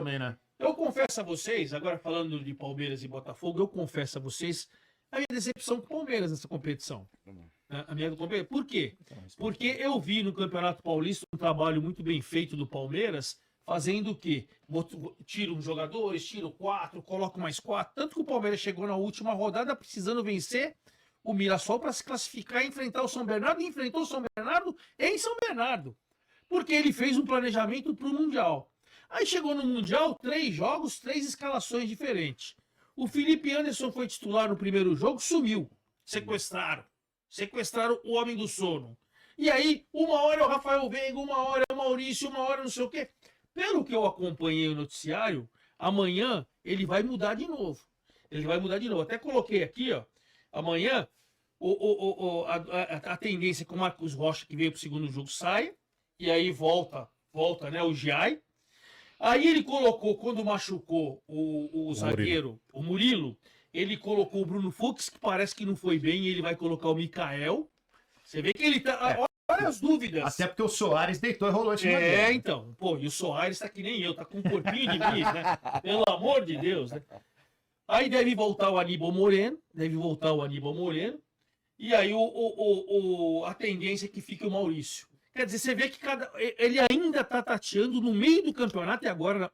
também, né? Eu confesso a vocês, agora falando de Palmeiras e Botafogo, eu confesso a vocês a minha decepção com o Palmeiras nessa competição. A minha competição. Por quê? Porque eu vi no Campeonato Paulista um trabalho muito bem feito do Palmeiras, fazendo o quê? Tira uns jogadores, tira 4, coloca mais 4. Tanto que o Palmeiras chegou na última rodada precisando vencer o Mirassol para se classificar e enfrentar o São Bernardo, e enfrentou o São Bernardo em São Bernardo. Porque ele fez um planejamento para o Mundial. Aí chegou no Mundial, 3 jogos, 3 escalações diferentes. O Felipe Anderson foi titular no primeiro jogo, sumiu. Sequestraram. Sequestraram o homem do sono. E aí, uma hora é o Rafael Veiga, uma hora é o Maurício, uma hora não sei o quê. Pelo que eu acompanhei o noticiário, amanhã ele vai mudar de novo. Ele vai mudar de novo. Até coloquei aqui, ó. Amanhã, a tendência é que o Marcos Rocha, que veio para o segundo jogo, saia. E aí volta, né, o Giai. Aí ele colocou, quando machucou o zagueiro, o Murilo, ele colocou o Bruno Fux, que parece que não foi bem, e ele vai colocar o Mikael. Você vê que ele tá... Olha as dúvidas. Até porque o Soares deitou e rolou esse dele. Então. Pô, e o Soares tá que nem eu, tá com um corpinho de bicho, né? Pelo amor de Deus, né? Aí deve voltar o Aníbal Moreno. E aí a tendência é que fique o Maurício. Quer dizer, você vê que ele ainda tá tateando no meio do campeonato e agora...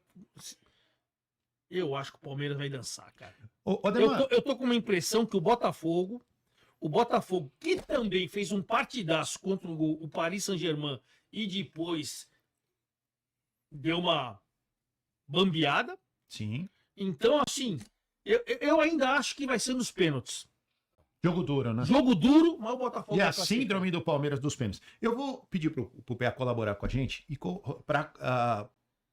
Eu acho que o Palmeiras vai dançar, cara. Eu tô com uma impressão que o Botafogo, que também fez um partidaço contra o Paris Saint-Germain e depois deu uma bambeada. Sim. Então, assim, eu ainda acho que vai ser nos pênaltis. Jogo duro, né? Jogo duro, mas o Botafogo... E a síndrome do Palmeiras dos pênaltis. Eu vou pedir pro PA colaborar com a gente,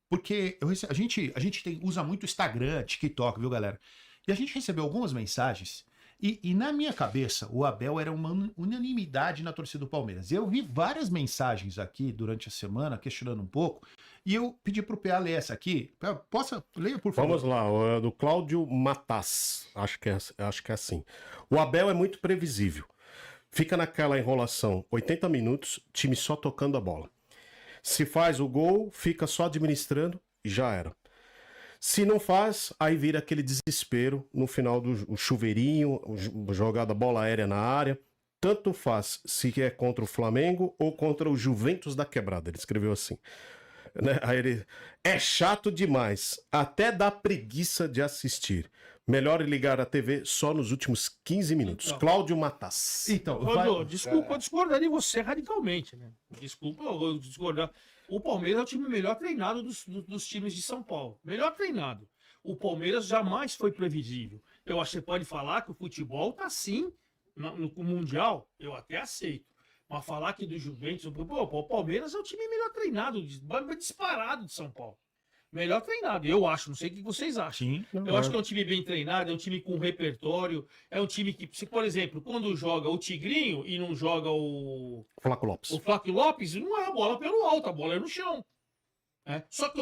porque a gente usa muito Instagram, TikTok, viu, galera? E a gente recebeu algumas mensagens, e na minha cabeça, o Abel era uma unanimidade na torcida do Palmeiras. Eu vi várias mensagens aqui durante a semana, questionando um pouco, e eu pedi pro PA ler essa aqui. Leia, por favor. Vamos lá, do Cláudio Matas, acho que é assim. O Abel é muito previsível. Fica naquela enrolação, 80 minutos, time só tocando a bola. Se faz o gol, fica só administrando e já era. Se não faz, aí vira aquele desespero no final do chuveirinho, jogada bola aérea na área. Tanto faz se é contra o Flamengo ou contra o Juventus da Quebrada. Ele escreveu assim. Né? Aí ele... É chato demais, até dá preguiça de assistir. Melhor ligar a TV só nos últimos 15 minutos. Então, Cláudio Matas. Então, desculpa, eu discordar de você radicalmente, né? Desculpa eu discordar. O Palmeiras é o time melhor treinado dos times de São Paulo. Melhor treinado. O Palmeiras jamais foi previsível. Eu acho que você pode falar que o futebol tá assim no Mundial, eu até aceito. Mas falar que do Juventus, o Palmeiras é o time melhor treinado, disparado de São Paulo. Melhor treinado, eu acho, não sei o que vocês acham. Sim, eu acho que é um time bem treinado, é um time com repertório, é um time que, por exemplo, quando joga o Tigrinho e não joga o Flávio Lopes. O Flávio Lopes, não é a bola pelo alto, a bola é no chão. Só que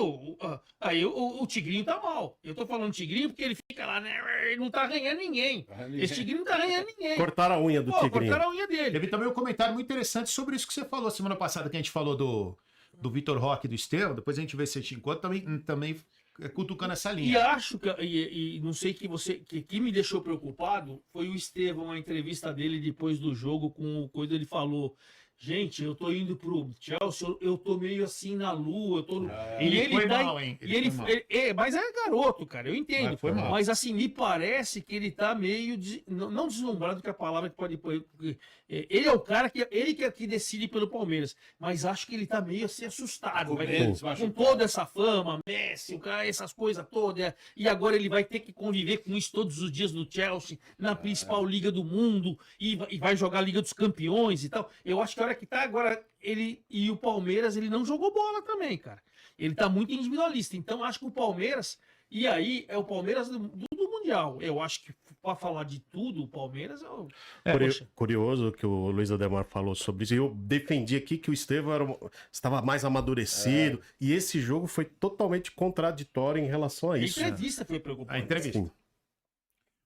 aí o Tigrinho tá mal. Eu tô falando Tigrinho porque ele fica lá, né? Ele não tá arranhando ninguém. Esse Tigrinho não tá arranhando ninguém. Cortaram a unha do Tigrinho. Cortaram a unha dele. Teve também um comentário muito interessante sobre isso que você falou semana passada, que a gente falou do Vitor Roque e do Estevão. Depois a gente vê se a gente encontra também cutucando essa linha. E acho que, não sei que me deixou preocupado foi o Estevão, a entrevista dele depois do jogo, com o coisa ele falou. Gente, eu tô indo pro Chelsea, eu tô meio assim na lua, eu tô... Ele foi mal, hein? Mas é garoto, cara, eu entendo. Foi mal. Mas assim, me parece que ele tá meio... Não deslumbrado, que a palavra que pode... Ele é o cara que decide pelo Palmeiras, mas acho que ele tá meio assim assustado. Com toda essa fama, Messi, o cara, essas coisas todas, e agora ele vai ter que conviver com isso todos os dias no Chelsea, na principal liga do mundo, e vai jogar a Liga dos Campeões e tal. Eu acho que a hora que tá agora, ele e o Palmeiras, ele não jogou bola também, cara. Ele tá muito individualista, então acho que o Palmeiras, e aí é o Palmeiras do Mundial. Eu acho que para falar de tudo, o Palmeiras... Curioso que o Luiz Ademar falou sobre isso. Eu defendi aqui que o Estevão estava mais amadurecido, e esse jogo foi totalmente contraditório em relação a isso. A entrevista foi preocupante. A entrevista. Sim.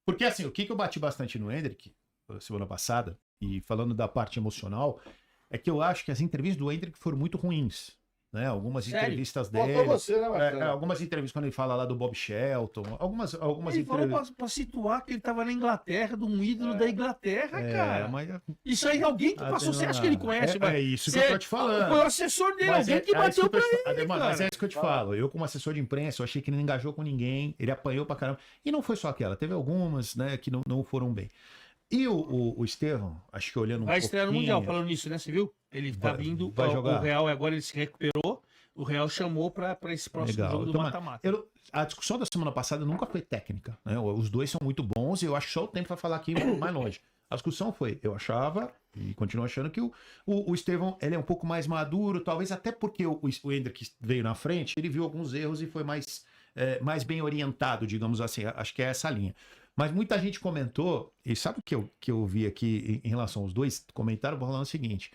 Porque assim, o que eu bati bastante no Hendrick, semana passada, e falando da parte emocional, é que eu acho que as entrevistas do Hendrick foram muito ruins. né? Algumas Sério? entrevistas Faltou dele. você, né, Marcelo? Algumas entrevistas quando ele fala lá do Bob Shelton, algumas Ele falou entrevistas. pra situar que ele tava na Inglaterra, de um ídolo da Inglaterra, cara. Mas Isso aí, alguém que passou, você acha que ele conhece? é isso que eu tô te falando. Foi o assessor dele, Mas alguém que bateu isso que eu pra tô te ele, falando. Mas cara. é isso que eu te falo. Eu, como assessor de imprensa, eu achei que ele não engajou com ninguém, ele apanhou pra caramba. E não foi só aquela, teve algumas, né, que não foram bem. E o Estevão, acho que olhando Vai estrear no Mundial, pouquinho- falando nisso, né? Você viu? Ele tá Vai- vindo, vai jogar. o Real agora ele se recuperou, o Real chamou pra esse próximo Legal. jogo do Então, mata-mata. A discussão da semana passada nunca foi técnica, né? Os dois são muito bons e eu acho só o tempo para falar aqui mais longe. A discussão foi, eu achava e continuo achando que o Estevão, ele é um pouco mais maduro, talvez até porque o Endrick veio na frente, ele viu alguns erros e foi mais bem orientado, digamos assim. Acho que é essa a linha. Mas muita gente comentou, e sabe o que eu vi aqui em relação aos dois? Comentaram falando o seguinte: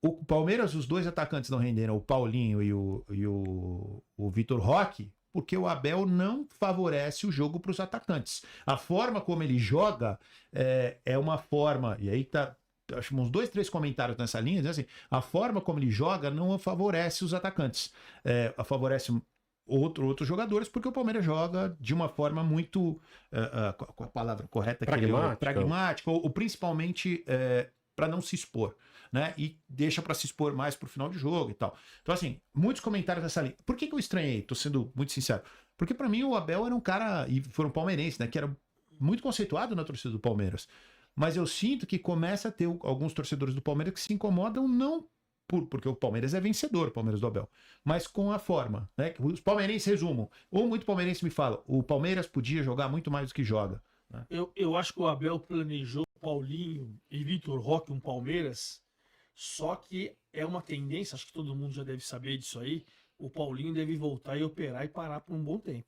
o Palmeiras, os dois atacantes não renderam, o Paulinho e o Vitor Roque, porque o Abel não favorece o jogo para os atacantes. A forma como ele joga é uma forma, e aí tá, acho uns 2, 3 comentários nessa linha, dizendo assim, a forma como ele joga não favorece os atacantes, favorece outros jogadores, porque o Palmeiras joga de uma forma muito, qual a palavra correta? Pragmática, ou principalmente para não se expor, né? E deixa para se expor mais pro final de jogo e tal. Então, assim, muitos comentários nessa linha. Por que eu estranhei? Tô sendo muito sincero. Porque para mim o Abel era um cara, e foi um palmeirense, né? Que era muito conceituado na torcida do Palmeiras. Mas eu sinto que começa a ter alguns torcedores do Palmeiras que se incomodam não porque o Palmeiras é vencedor, o Palmeiras do Abel, mas com a forma, né? Os palmeirenses resumam, ou muito palmeirense me fala, o Palmeiras podia jogar muito mais do que joga. Né? Eu acho que o Abel planejou Paulinho e Vitor Roque um Palmeiras, só que é uma tendência, acho que todo mundo já deve saber disso aí, o Paulinho deve voltar e operar e parar por um bom tempo.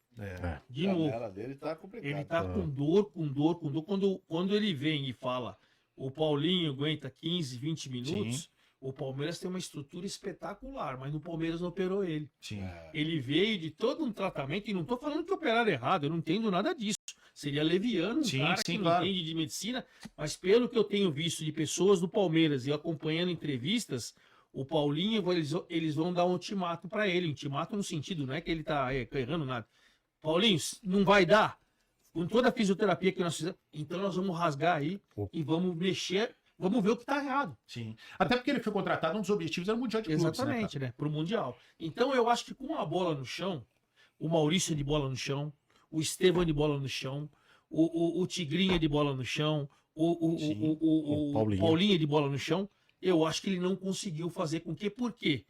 De A novo. canela dele tá complicada. Ele tá com dor. Quando ele vem e fala, o Paulinho aguenta 15, 20 minutos, Sim. o Palmeiras tem uma estrutura espetacular, mas no Palmeiras não operou ele. Sim. Ele veio de todo um tratamento, e não tô falando que operaram errado, eu não entendo nada disso. Seria leviano, Sim, cara sim, que não claro. entende de medicina, mas pelo que eu tenho visto de pessoas do Palmeiras e acompanhando entrevistas, o Paulinho, eles vão dar um ultimato para ele, ultimato no sentido, não é que ele tá errando nada. Paulinho, não vai dar? Com toda a fisioterapia que nós fizemos, então nós vamos rasgar aí e vamos mexer, vamos ver o que tá errado. Sim. Até porque ele foi contratado, um dos objetivos era o Mundial de Clubes. Exatamente, né? Pro Mundial. Então eu acho que com a bola no chão, o Maurício de bola no chão, o Estevão de bola no chão, o Tigrinha de bola no chão, o Paulinho de bola no chão, eu acho que ele não conseguiu fazer com que, por quê?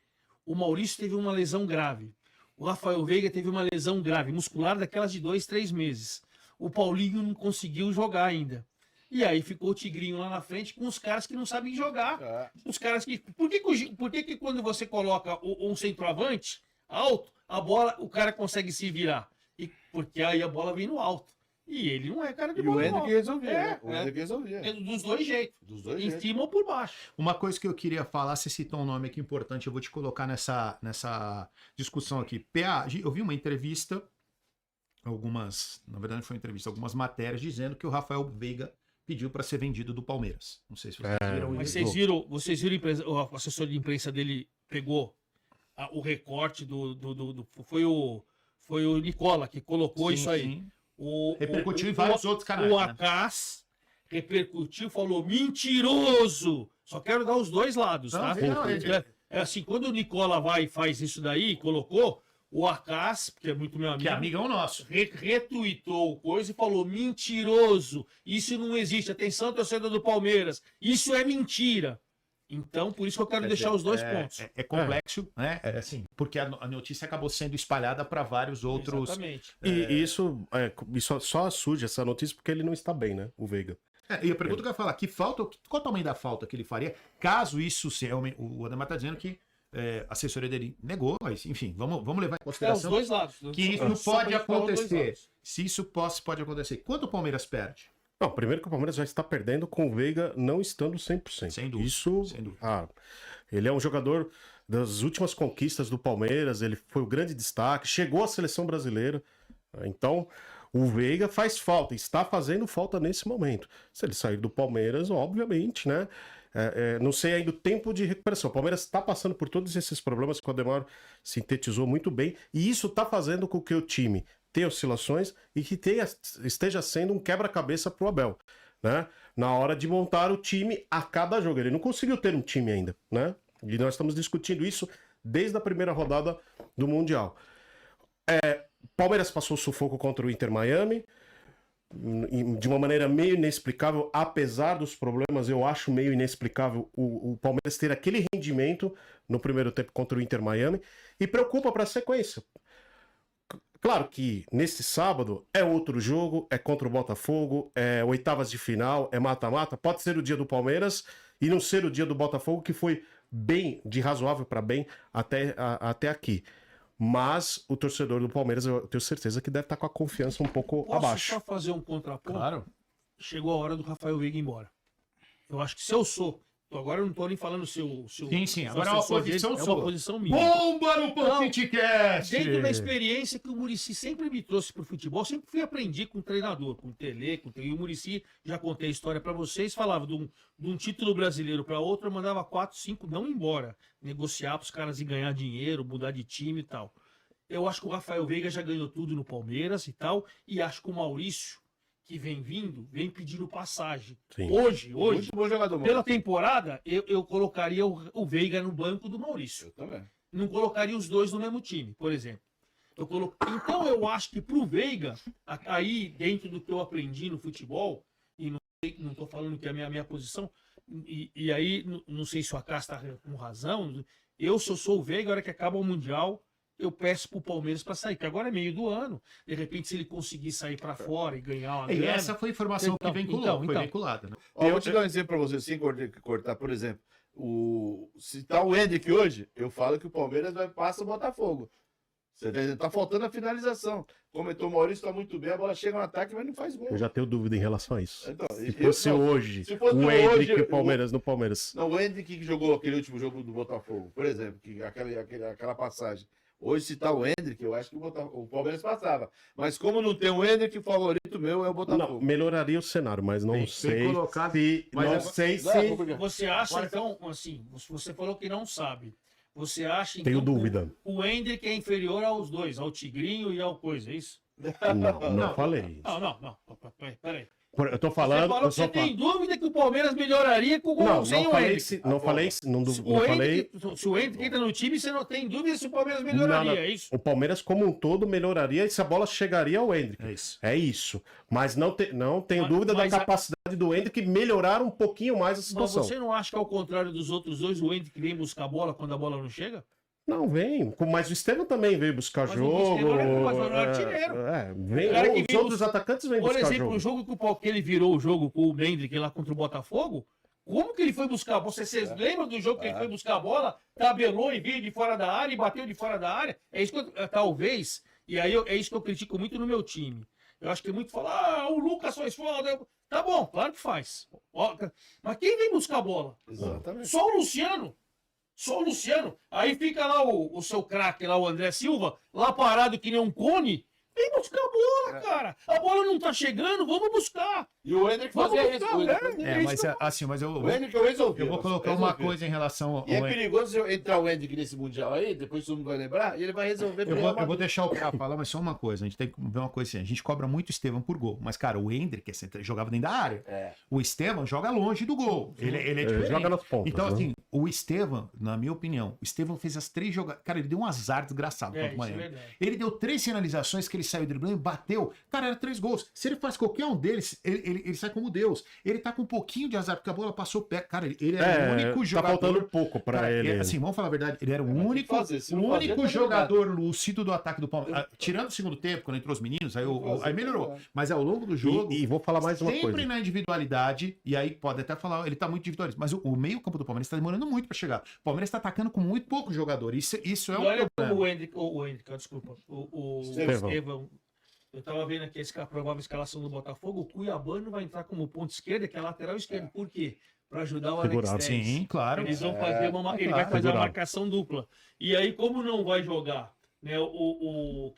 O Maurício teve uma lesão grave. O Rafael Veiga teve uma lesão grave, muscular daquelas de 2, 3 meses. O Paulinho não conseguiu jogar ainda. E aí ficou o Tigrinho lá na frente com os caras que não sabem jogar. Os caras que. Por que quando você coloca um centroavante alto, a bola, o cara consegue se virar? Porque aí a bola vem no alto. E ele não é cara de E o bola. Hendrick resolvia, É, né? O Hendrick resolvia. Dos dois jeitos. Dos dois Em jeitos. cima ou por baixo. Uma coisa que eu queria falar, você citou um nome aqui importante, eu vou te colocar nessa discussão aqui. PA, eu vi uma entrevista, na verdade foi uma entrevista, algumas matérias dizendo que o Rafael Veiga pediu para ser vendido do Palmeiras. Não sei se vocês viram Mas isso. vocês viram o assessor de imprensa dele pegou o recorte foi o Nicola que colocou isso aí. Sim. Repercutiu em vários outros canais. O né? Acas repercutiu, falou mentiroso. Só quero dar os dois lados, tá? É assim, quando o Nicola vai e faz isso daí, colocou, o Acas, que é muito meu amigo, Que é amigão nosso. retuitou o coisa e falou: mentiroso, isso não existe. Atenção, torcedor do Palmeiras, isso é mentira. Então, por isso que eu quero deixar os dois pontos. É complexo, né? É assim, porque a notícia acabou sendo espalhada para vários outros. Exatamente. E isso só surge essa notícia porque ele não está bem, né? O Veiga. E a pergunta que eu ia falar, qual o tamanho da falta que ele faria, caso isso seja. O Ademar está dizendo que a assessoria dele negou, mas enfim, vamos levar em Os consideração dois lados. que isso Só pode pra gente falar os dois acontecer. lados. Se isso pode acontecer. Quanto o Palmeiras perde? Não, primeiro que o Palmeiras já está perdendo com o Veiga não estando 100%. Sem dúvida. Isso, Sem dúvida. ele é um jogador das últimas conquistas do Palmeiras, ele foi o grande destaque, chegou à seleção brasileira. Então, o Veiga faz falta, está fazendo falta nesse momento. Se ele sair do Palmeiras, obviamente, né? Não sei ainda o tempo de recuperação. O Palmeiras está passando por todos esses problemas que o Ademar sintetizou muito bem, e isso está fazendo com que o time tenha oscilações e que esteja sendo um quebra-cabeça para o Abel, né? Na hora de montar o time a cada jogo. Ele não conseguiu ter um time ainda, né? E nós estamos discutindo isso desde a primeira rodada do Mundial. Palmeiras passou sufoco contra o Inter Miami, de uma maneira meio inexplicável, apesar dos problemas. Eu acho meio inexplicável o Palmeiras ter aquele rendimento no primeiro tempo contra o Inter Miami, e preocupa para a sequência. Claro que nesse sábado é outro jogo, é contra o Botafogo, é oitavas de final, é mata-mata. Pode ser o dia do Palmeiras e não ser o dia do Botafogo, que foi bem, de razoável para bem até aqui. Mas o torcedor do Palmeiras, eu tenho certeza que deve estar com a confiança um pouco abaixo. Posso só fazer um contraponto? Claro. Chegou a hora do Rafael Veiga ir embora. Eu acho que se eu sou... Agora eu não estou nem falando Sim. Agora é uma posição dele, sua. É uma posição minha. Bomba no Palpitecast! Dentro da experiência que o Muricy sempre me trouxe para o futebol, sempre fui aprender com o treinador, com o Tele, e o Muricy, já contei a história para vocês, falava de um título brasileiro para outro, eu mandava 4, 5, não embora, negociar para os caras ir ganhar dinheiro, mudar de time e tal. Eu acho que o Rafael Veiga já ganhou tudo no Palmeiras e tal, e acho que o Maurício, que vem vem pedindo passagem. Sim. Hoje, Muito bom jogador. pela temporada, eu colocaria o Veiga no banco do Maurício. Eu também. Não colocaria os dois no mesmo time, por exemplo. Então eu acho que pro Veiga, aí dentro do que eu aprendi no futebol, e não estou falando que é a minha posição, e aí não sei se o Acá está com razão, se eu sou o Veiga, a hora que acaba o Mundial, eu peço pro Palmeiras para sair, que agora é meio do ano. De repente, se ele conseguir sair para fora e ganhar uma E grana... essa foi a informação que foi vinculada, né? Ó, vou te dar um exemplo para você, sem cortar, por exemplo. Se tá o Hendrick hoje, eu falo que o Palmeiras passa o Botafogo. Você tá faltando a finalização. Comentou o Maurício, tá muito bem, a bola chega no ataque, mas não faz gol. Eu já tenho dúvida em relação a isso. Então, Se fosse hoje, se fosse o Hendrick hoje, e o Palmeiras no Palmeiras. Não, o Hendrick que jogou aquele último jogo do Botafogo, por exemplo, aquela passagem. Hoje, se tá o Hendrick, eu acho que o Palmeiras passava. Mas como não tem o Hendrick, o favorito meu é o Botafogo. Não, melhoraria o cenário, mas não Bem sei colocado. se... Mas Não é- sei Não, se... Você acha, então, assim, você falou que não sabe. Você acha, então, Tenho dúvida. que o Hendrick é inferior aos dois, ao Tigrinho e ao Coisa, é isso? Não falei. Não. Peraí. Eu tô Você falando... falou Eu que você só tem dúvida que o Palmeiras melhoraria com sem o falei Hendrick. não falei... Não falei... Se o Hendrick entra no time, você não tem dúvida se o Palmeiras melhoraria, Não. é isso? O Palmeiras como um todo melhoraria e se a bola chegaria ao Hendrick. É isso. É isso. Mas não tenho Mas- dúvida da mas a- capacidade do Hendrick melhorar um pouquinho mais a Mas situação. você não acha que, ao contrário dos outros dois, o Hendrick vem buscar a bola quando a bola não chega? Não, vem. Mas o Estevam também veio buscar Mas o jogo. Estevam é artilheiro. Vem. O cara que Os veio outros atacantes vêm Por buscar exemplo, jogo. o jogo que ele virou o jogo com o Hendrick lá contra o Botafogo, como que ele foi buscar a bola? Vocês lembram do jogo que ele foi buscar a bola, tabelou e veio de fora da área e bateu de fora da área? É isso que talvez, e aí é isso que eu critico muito no meu time. Eu acho que muito fala, o Lucas faz falta. Tá bom, claro que faz. Mas quem vem buscar a bola? Exatamente. Só o Luciano. Só o Luciano. Aí fica lá o seu craque, lá o André Silva, lá parado que nem um cone. Vem buscar a bola, cara. A bola não tá chegando, vamos buscar. E o Hendrick Vamos fazia buscar, isso. né? Mas assim, mas O Hendrick eu resolvi. eu vou colocar uma coisa em relação ao E é perigoso se eu entrar o Hendrick nesse Mundial aí, depois todo mundo vai lembrar, e ele vai resolver pro Real Eu vou Madrid. deixar o cara falar, mas só uma coisa. A gente tem que ver uma coisa assim. A gente cobra muito o Estevam por gol. Mas, cara, o Hendrick jogava dentro da área. É. O Estevam joga longe do gol. Ele é diferente. Joga nas pontas. Então, né? assim, o Estevam, na minha opinião, o Estevam fez as 3 jogadas. Cara, ele deu um azar desgraçado contra o Isso é Miami. verdade. Ele deu 3 finalizações que ele saiu driblando e bateu. Cara, era 3 gols. Se ele faz qualquer um deles, ele sai como Deus. Ele tá com um pouquinho de azar, porque a bola passou perto. Cara, ele era o único tá jogador. faltando pouco pra Cara, ele. assim, vamos falar a verdade, ele era o Mas tem que único, fazer, se o não fazer, único tá jogador lúcido do ataque do Palmeiras. Tirando o segundo tempo, quando entrou os meninos, aí melhorou. Mas ao longo do jogo, E vou falar mais uma sempre coisa. na individualidade, e aí pode até falar, ele tá muito individualista, mas o meio-campo do Palmeiras tá demorando muito pra chegar. O Palmeiras tá atacando com muito pouco jogador. Isso é E um olha como problema. o Hendrick, desculpa, o Estevão. Estevão. Eu tava vendo aqui a provável escalação do Botafogo, o Cuiabano vai entrar como ponto esquerda, que é a lateral esquerda. Por quê? Para ajudar o Alex Segurar. Telles. Sim, claro. Eles vão fazer ele vai fazer Segurar. uma marcação dupla. E aí, como não vai jogar, né, O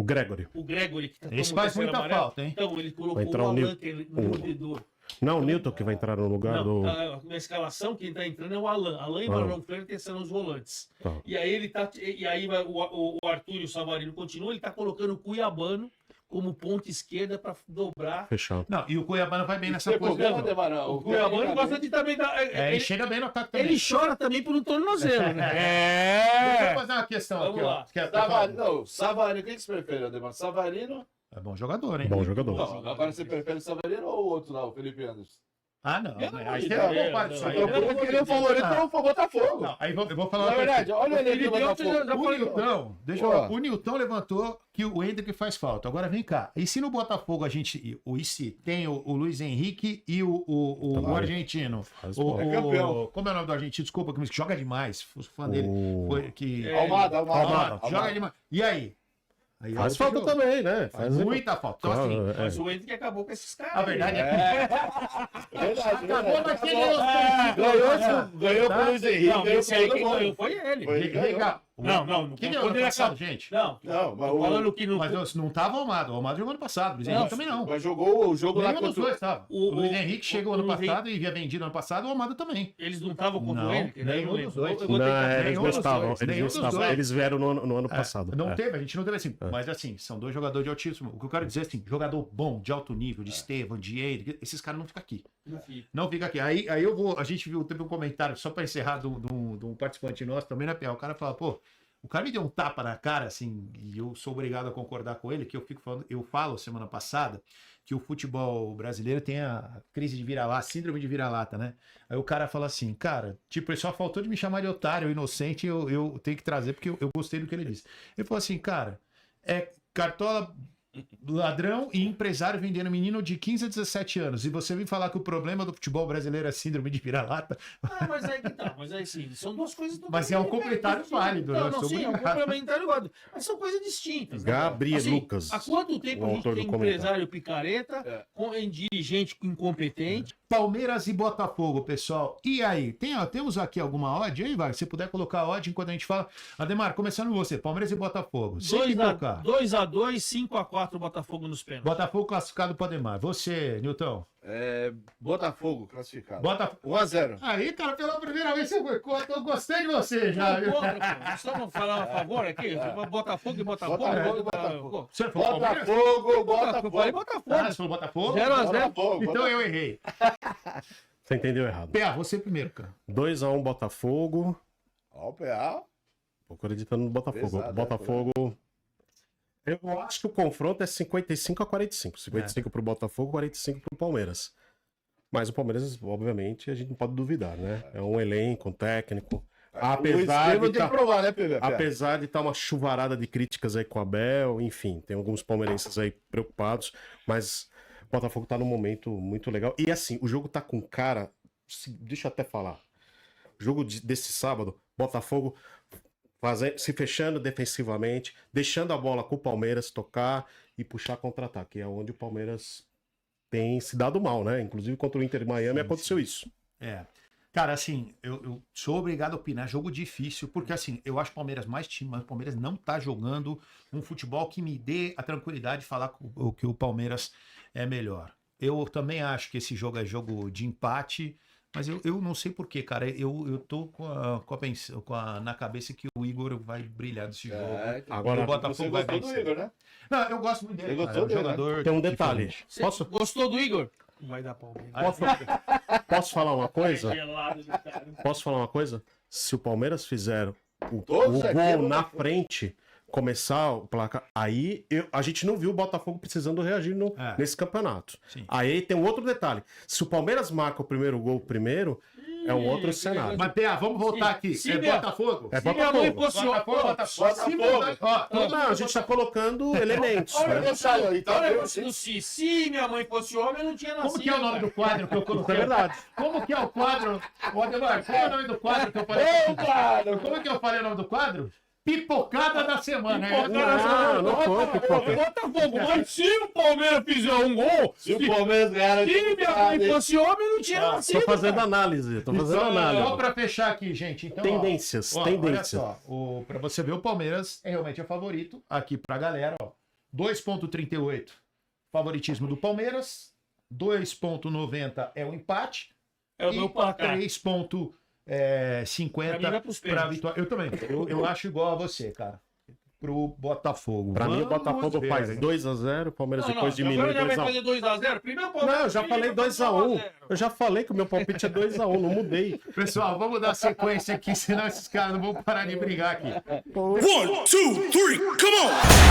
Gregory. o Gregory, que tá Esse tomando faz terceiro muita amarelo, falta, hein? então ele colocou Vai entrar o o Alan, que é mordedor. Não, o Newton que vai entrar no lugar do. Na escalação, quem tá entrando é o Alan. Alan e Marlon Flaherty são os volantes. Tá. E aí ele tá. E aí o Arthur e o Savarino continuam, ele tá colocando o Cuiabano como ponta esquerda para dobrar. Fechado. Não, e o Cuiabano vai bem nessa Você posição. pegou, Demarão? O Cuiabano gosta de também dar. Ele chega bem no ataque também. Ele chora também por um tornozelo, né? Deixa eu fazer uma questão Vamos aqui, ó. lá. Quer- Savarino, não, Savarino, quem que você prefere, Demarão? Savarino? É bom jogador, hein? Bom jogador. Não, agora você prefere o Savarino ou o outro lá, o Felipe Anderson? Ah, não. Pelo Né? amor Aí de você Deus, não compara isso aí. Então, eu queria o favorito Ah. foi o Botafogo. Não, aí eu vou falar Na uma coisa. verdade, olha ele aqui do Felipe Botafogo. Anderson já O falou. Nilton, deixa eu Pô. falar. O Nilton levantou que o Hendrick faz falta. Agora vem cá. E se no Botafogo a gente. O IC tem o Luiz Henrique e o Também. argentino. Faz O, bola. É campeão. como é o nome do argentino? Desculpa, que joga demais. Fui fã dele. O- Foi que. Almada. Joga demais. E aí? Aí Faz outro falta jogo. também, né? Faz muita falta. Então, assim, Claro, Mas o Hendrick acabou com esses caras. a verdade é que. Verdade, Acabou verdade. naquele. Ganhou com o Luiz Henrique. Não, ganhou esse aí com quem todo mundo. ganhou foi ele. Foi. Legal. Não, Quem ganhou quando ano ele passado, acabou. gente? Não, Não, mas tô falando que não. Mas não tava o Almada. O Almada jogou ano passado. O Luiz Henrique também não. Mas jogou o jogo lá Nenhum dos contra dois tava. o- O Luiz Henrique chegou ano o Luiz passado e havia vendido ano passado, o Almada também. Eles não estavam contra Não, o Hendrick? nenhum Eu não lembro. dos dois. Eu vou Não, tentar- eles nenhum não dos estavam. dois, Eles nenhum não dos estavam. dois. Eles vieram no ano passado. Não É. teve, a gente não teve assim. Mas assim, são dois jogadores de altíssimo. O que eu quero dizer é assim, jogador bom, de alto nível, de Estevam, de Eire, esses caras não ficam aqui. Não fica. Não fica aqui. Aí eu vou. A gente viu, teve um comentário, só para encerrar, de um participante nosso também, né, Pé? O cara fala, pô, o cara me deu um tapa na cara, assim, e eu sou obrigado a concordar com ele, que eu fico falando, eu falo semana passada que o futebol brasileiro tem a crise de vira-lata, síndrome de vira-lata, né? Aí o cara fala assim, cara, tipo, ele só faltou de me chamar de otário, inocente, eu tenho que trazer, porque eu gostei do que ele disse. Ele falou assim, cara, é cartola, ladrão e empresário vendendo menino de 15 a 17 anos. E você vem falar que o problema do futebol brasileiro é síndrome de vira-lata. Ah, mas aí que tá. Mas aí sim, são duas coisas Mas é um complementário válido, né? Não, Eu não, sou sim, é um obrigado. complementário válido. Mas são coisas distintas. né? Gabriel Assim, Lucas. Há quanto tempo o a gente autor tem do comentário. empresário picareta, em dirigente incompetente? Palmeiras e Botafogo, pessoal. E aí? Temos aqui alguma odd aí, vai? Se puder colocar a odd enquanto a gente fala. Ademar, começando com você. Palmeiras e Botafogo. Sem colocar. 2x2, 5x4 Botafogo nos pênaltis. Botafogo classificado para Ademar. Você, Nilton. Botafogo classificado. Botafogo. 1-0. Aí, cara, pela primeira vez você foi contra. Eu gostei de você já, viu? Estamos falando a favor aqui? Botafogo e Botafogo. Botafogo e Botafogo. Pô, Você falou Palmeiras? Botafogo. Eu falei Ah, Botafogo. você falou Botafogo? 0x0. Botafogo. Então eu errei. Você entendeu errado. PA, você primeiro, cara. 2x1 Botafogo. Ó, o PA. Tô acreditando no Botafogo. Pesado, Botafogo. Eu acho que o confronto é 55-45. 55 pro Botafogo, 45 pro Palmeiras. Mas o Palmeiras, obviamente, a gente não pode duvidar, né? É um elenco, um técnico. O Apesar esquema de tem tá- que provar, né, PV? Apesar de estar uma chuvarada de críticas aí com o Abel, enfim, tem alguns palmeirenses aí preocupados, mas o Botafogo tá num momento muito legal. E assim, o jogo tá com cara. Deixa eu até falar. O jogo desse sábado, Botafogo se fechando defensivamente, deixando a bola com o Palmeiras tocar e puxar contra-ataque. É onde o Palmeiras tem se dado mal, né? Inclusive contra o Inter de Miami aconteceu isso. É. Cara, assim, eu sou obrigado a opinar. Jogo difícil, porque assim, eu acho o Palmeiras mais time, mas o Palmeiras não tá jogando um futebol que me dê a tranquilidade de falar que o Palmeiras é melhor. Eu também acho que esse jogo é jogo de empate, mas eu não sei porquê, cara. Eu tô na cabeça que o Igor vai brilhar nesse jogo. Agora, o Botafogo Você vai gostou do vencer. Igor, né? Não, eu gosto muito dele. Você Cara. É gostou um dele, né? jogador. tem um detalhe. diferente. Você gostou do Igor? Não vai dar Palmeiras. Posso falar uma coisa? Gelado do cara. Posso falar uma coisa? Se o Palmeiras fizer o Todos aqui é gol na Botafogo. frente, começar o placar, aí a gente não viu o Botafogo precisando reagir nesse campeonato. Sim. Aí tem um outro detalhe. Se o Palmeiras marca o primeiro gol primeiro, é um outro cenário. Mas, PA, vamos voltar aqui. Se É minha- Botafogo? É Se minha mãe Botafogo. fosse Botafogo, Botafogo. Botafogo. Não, a gente tá colocando elementos. Olha o Né? adversário aí, tá Olha, vendo? se minha mãe fosse homem, eu não tinha nascido. Como que é o nome do quadro que eu Isso coloquei? é verdade. Como que é o quadro? Ô, Ademar, qual é o nome do quadro que eu falei? Ô, cara! Como que eu falei o nome do quadro? Pipocada da semana. Não foi, pipoca. Botafogo, mas se o Palmeiras fizer um gol, Se o Palmeiras ganhar... se minha mãe fosse homem, eu não tinha nascido. Tô fazendo análise. Tô fazendo Só análise. pra fechar aqui, gente. Então, Tendências, ó, tendência. Olha só, pra você ver, o Palmeiras realmente é favorito aqui pra galera. Ó, 2,38 favoritismo do Palmeiras. 2,90 é o empate. É o meu placar. 3,50 Pra mim vai pros pra pênaltis. vitória. Eu também. Eu acho igual a você, cara. Pro Botafogo. Pra mim, o Vamos Botafogo ver, faz hein? 2x0, o Palmeiras Não, depois não, diminui agora já vai 2x1. fazer 2x0. Primeiro Palmeiras. Não, eu já falei 2x1. Eu já falei que o meu palpite é 2x1, não mudei. Pessoal, vamos dar sequência aqui, senão esses caras não vão parar de brigar aqui. 1, 2, 3, come on!